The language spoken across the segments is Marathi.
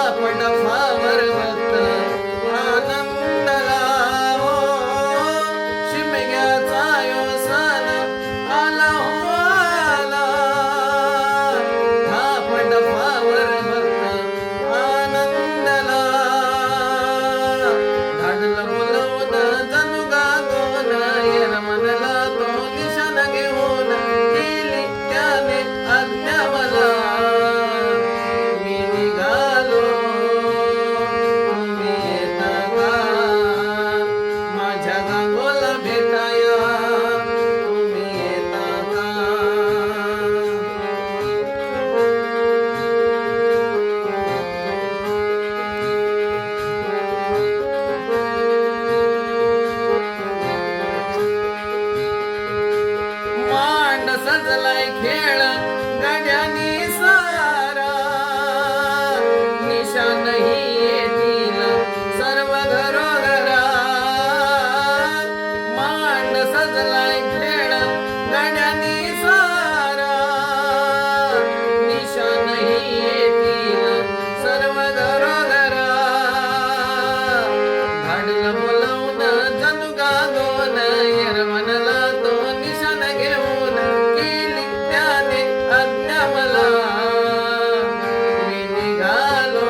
कापड फावर भक्त आनंदला सजलाय खेळ गड्यानी सारा निशानही येतील सर्व घरोघरा मांड सजलाय खेळ गड्यानी सारा निशानही येतील सर्व घरोघरा धाडलं बोलवून जणू गागोन यरमनला तो निशान घेऊन मी निघालो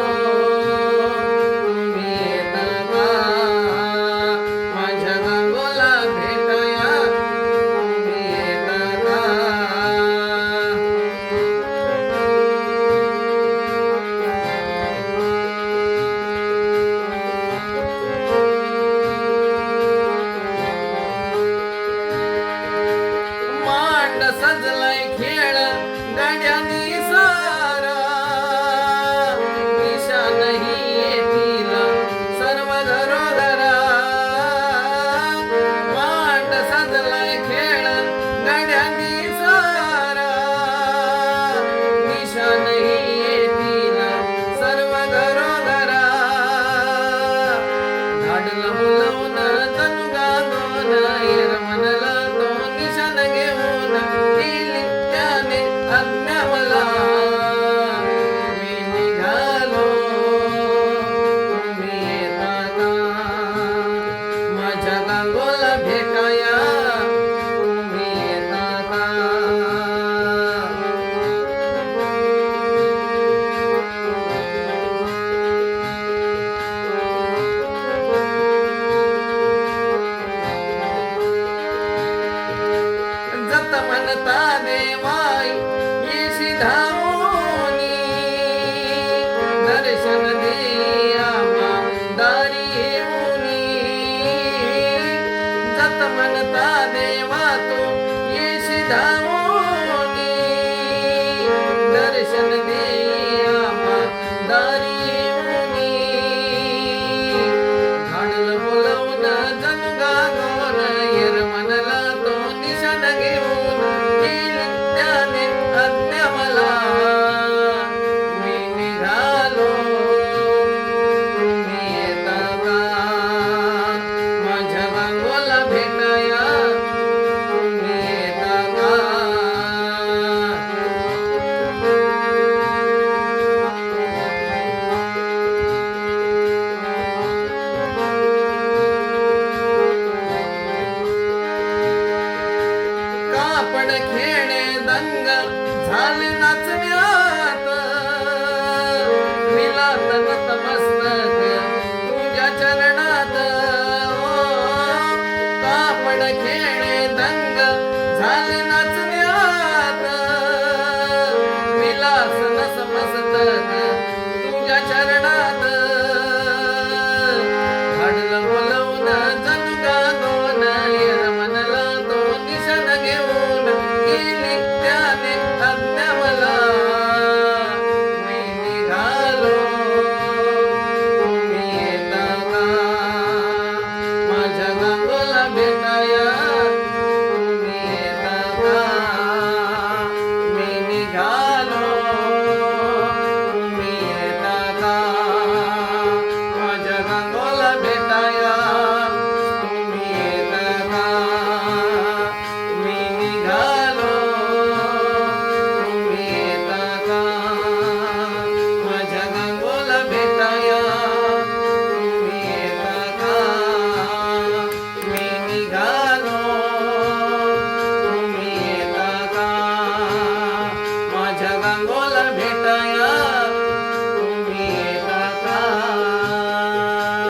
तुम्ही येता का माझ्या गांगोला भेटाया तुम्ही येता का मांड सजलाय खेळ गड्यानी सारा निशानही येतील सर्व घरोघरा मांड सजलाय खेळ गड्यानी सारा निशानही येतील सर्व घरोघरा धाडलं बोलवून जणू गागोन यरमनला तो निशान घेऊन गेली त्याने आज्ञा मला मी निघालो तुम्ही येता का माझ्या गांगोला भेटाया तुम्ही येता का जत म्हणता देवाई येशी धावोनी दर्शन दे आम्हा दारी येऊनी जत म्हणता देवा तो येशी धावोनी दर्शन दे आम्हा दारी येऊनी धाडलं बोलवून जणू गागोन यरमनला तो निशान घेऊन गेली त्याने आज्ञा मला मी निघालो तुम्ही येता का माझ्या गांगोला भेटाया तुम्ही येता का कापड खेळे दंग झाले नाचण्यात मिलात नतमस्तक तुझ्या चरणात कापड खेळे दंग झाले नाचण्यात मिलास नतमस्तक तुझ्या चरणात